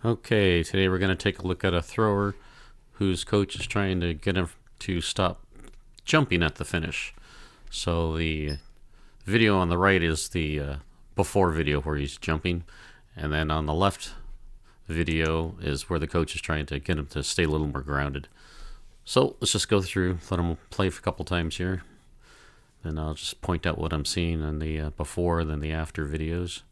Okay, today we're going to take a look at a thrower whose coach is trying to get him to stop jumping at the finish. So the video on the right is the before video where he's jumping, and then on the left video is where the coach is trying to get him to stay a little more grounded. So let's just go through, let him play for a couple times here, and I'll just point out what I'm seeing in the before and then the after videos.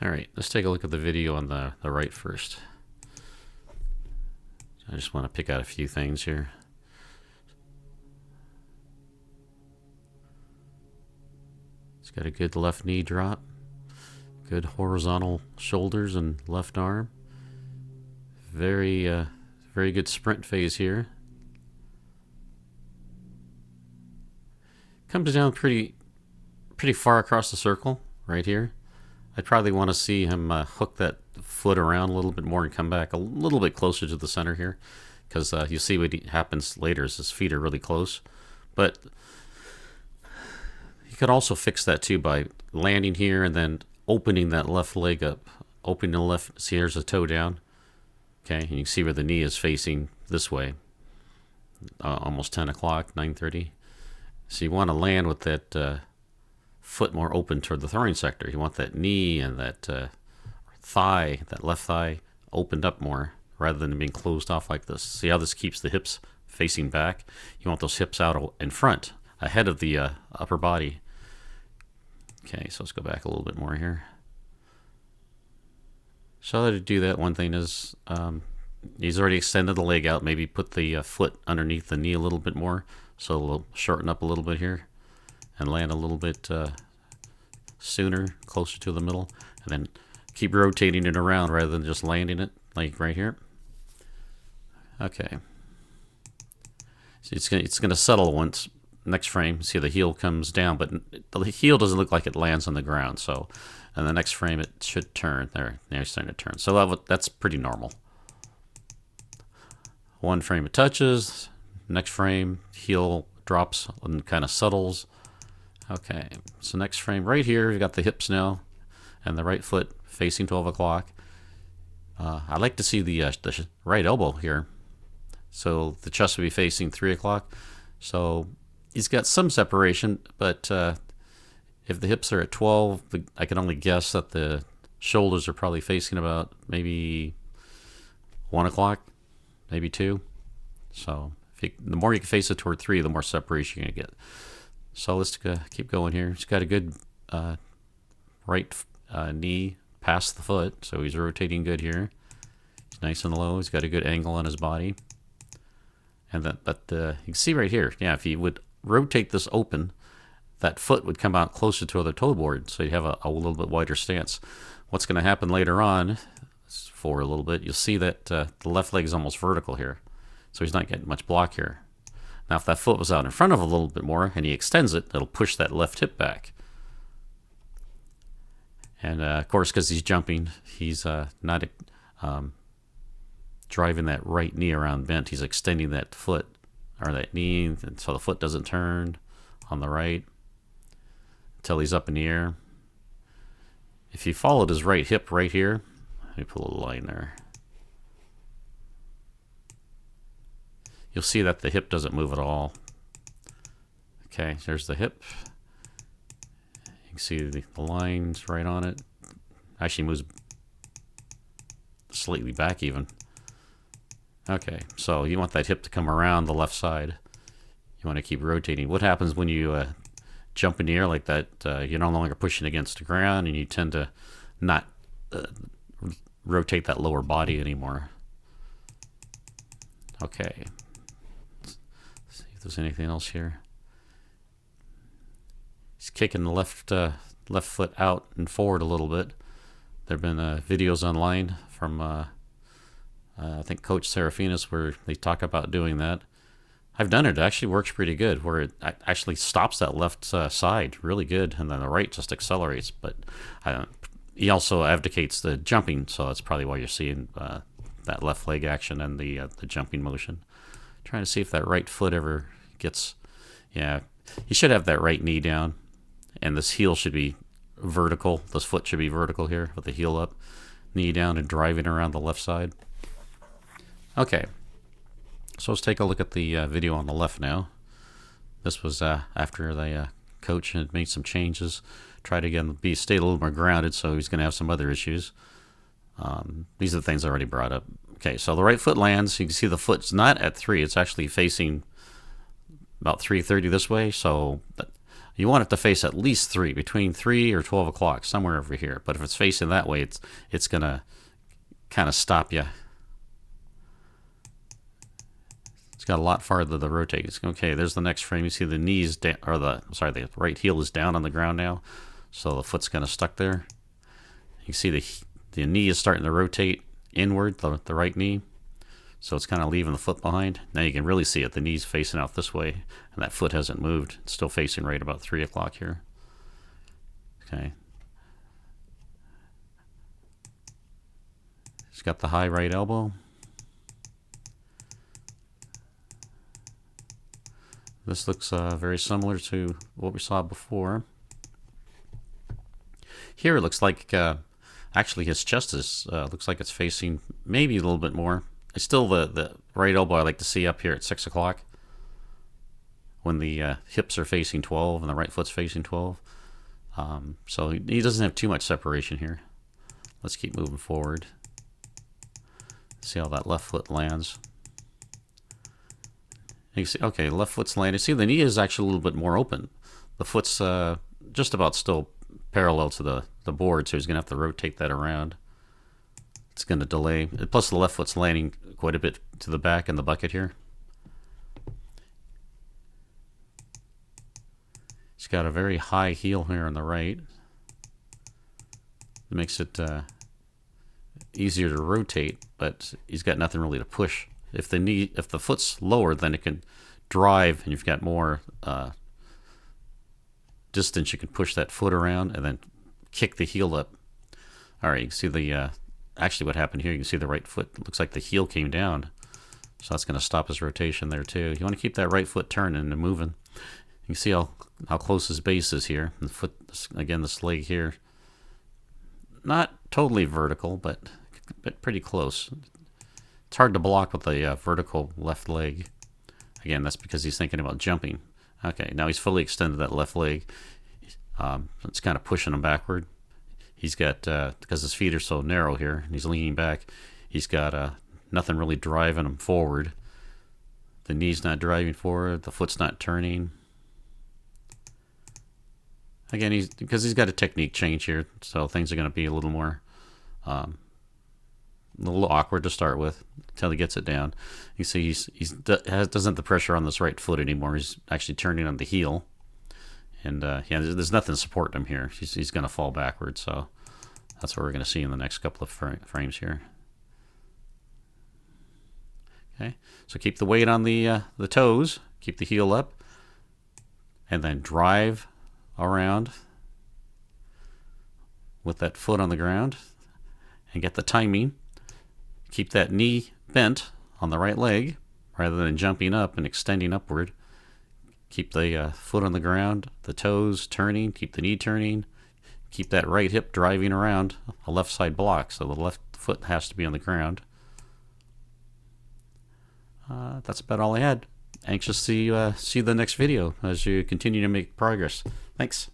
All right, let's take a look at the video on the right first. I just want to pick out a few things here. It's got a good left knee drop, good horizontal shoulders and left arm. Very good sprint phase here. Comes down pretty far across the circle right here. I'd probably want to see him hook that foot around a little bit more and come back a little bit closer to the center here, because you see what happens later is his feet are really close. But you could also fix that too by landing here and then opening that left leg up. Opening the left, see here's the toe down. Okay, and you can see where the knee is facing this way. Almost 10 o'clock, 9:30. So you want to land with that foot more open toward the throwing sector. You want that knee and that thigh, that left thigh, opened up more rather than being closed off like this. See how this keeps the hips facing back? You want those hips out in front, ahead of the upper body. Okay, so let's go back a little bit more here. So to do that, one thing is he's already extended the leg out. Maybe put the foot underneath the knee a little bit more, so it'll shorten up a little bit here and land a little bit sooner, closer to the middle, and then keep rotating it around rather than just landing it like right here. Okay, so it's gonna settle once. Next frame, see the heel comes down, but the heel doesn't look like it lands on the ground. So, in the next frame, it should turn. There, now it's starting to turn. So that's pretty normal. One frame it touches. Next frame, heel drops and kind of settles. Okay, so next frame right here, you got the hips now, and the right foot facing 12 o'clock. I like to see the right elbow here. So the chest would be facing 3 o'clock. So he's got some separation, but if the hips are at 12, I can only guess that the shoulders are probably facing about maybe 1 o'clock, maybe 2. So the more you can face it toward 3, the more separation you're going to get. So let's keep going here. He's got a good right knee past the foot, so he's rotating good here. He's nice and low. He's got a good angle on his body. And you can see right here, yeah, if he would rotate this open, that foot would come out closer to the toe board, so you have a little bit wider stance. What's going to happen later on, for a little bit, you'll see that the left leg is almost vertical here, so he's not getting much block here. Now, if that foot was out in front of a little bit more and he extends it, it'll push that left hip back. And of course, because he's jumping, he's not driving that right knee around bent. He's extending that foot or that knee, so the foot doesn't turn on the right until he's up in the air. If he followed his right hip right here, let me put a little line there. You'll see that the hip doesn't move at all. Okay, there's the hip. You can see the lines right on it. Actually moves slightly back even. Okay, so you want that hip to come around the left side. You want to keep rotating. What happens when you jump in the air like that? You're no longer pushing against the ground, and you tend to not rotate that lower body anymore. Okay. Let's see if there's anything else here. He's kicking the left foot out and forward a little bit. There have been videos online from I think Coach Serafinas where they talk about doing that. I've done it. It actually works pretty good, where it actually stops that left side really good, and then the right just accelerates. But he also advocates the jumping, so that's probably why you're seeing that left leg action and the jumping motion. Trying to see if that right foot ever gets Yeah, you should have that right knee down, and this heel should be vertical. This foot should be vertical here with the heel up, knee down, and driving around the left side. Okay, so let's take a look at the video on the left now. This was after the coach had made some changes, tried to stay a little more grounded, so he's going to have some other issues. These are the things I already brought up. Okay, so the right foot lands. You can see the foot's not at 3. It's actually facing about 3:30 this way. So you want it to face at least 3, between 3 or 12 o'clock, somewhere over here. But if it's facing that way, it's going to kind of stop you. It's got a lot farther to rotate. Okay, there's the next frame. You see the knees down, or the right heel is down on the ground now. So the foot's kind of stuck there. You can see the knee is starting to rotate inward, the right knee. So it's kind of leaving the foot behind. Now you can really see it. The knee's facing out this way, and that foot hasn't moved. It's still facing right about 3 o'clock here. Okay. He's got the high right elbow. This looks very similar to what we saw before. Here it looks like actually his chest looks like it's facing maybe a little bit more. It's still the right elbow I like to see up here at 6 o'clock when the hips are facing 12 and the right foot's facing 12. So he doesn't have too much separation here. Let's keep moving forward. See how that left foot lands. You see, okay, left foot's landed. See, the knee is actually a little bit more open. The foot's just about still parallel to the board, so he's going to have to rotate that around. It's going to delay. Plus, the left foot's landing quite a bit to the back in the bucket here. He's got a very high heel here on the right. It makes it easier to rotate, but he's got nothing really to push. If the foot's lower, then it can drive, and you've got more distance. You can push that foot around and then kick the heel up. All right, you can see the actually what happened here. You can see the right foot looks like the heel came down, so that's going to stop his rotation there too. You want to keep that right foot turning and moving. You can see how close his base is here. The foot, again, this leg here, not totally vertical, but pretty close. It's hard to block with a vertical left leg. Again, that's because he's thinking about jumping. Okay, now he's fully extended that left leg. It's kind of pushing him backward. He's got, because his feet are so narrow here, and he's leaning back, he's got nothing really driving him forward. The knee's not driving forward. The foot's not turning. Again, because he's got a technique change here, so things are going to be a little more, a little awkward to start with until he gets it down. You see, doesn't have the pressure on this right foot anymore. He's actually turning on the heel, and yeah, there's nothing supporting him here. He's going to fall backwards. So that's what we're going to see in the next couple of frames here. Okay, so keep the weight on the toes, keep the heel up, and then drive around with that foot on the ground, and get the timing. Keep that knee bent on the right leg rather than jumping up and extending upward. Keep the foot on the ground, the toes turning, keep the knee turning, keep that right hip driving around a left side block, so the left foot has to be on the ground. That's about all I had. Anxious to see the next video as you continue to make progress. Thanks.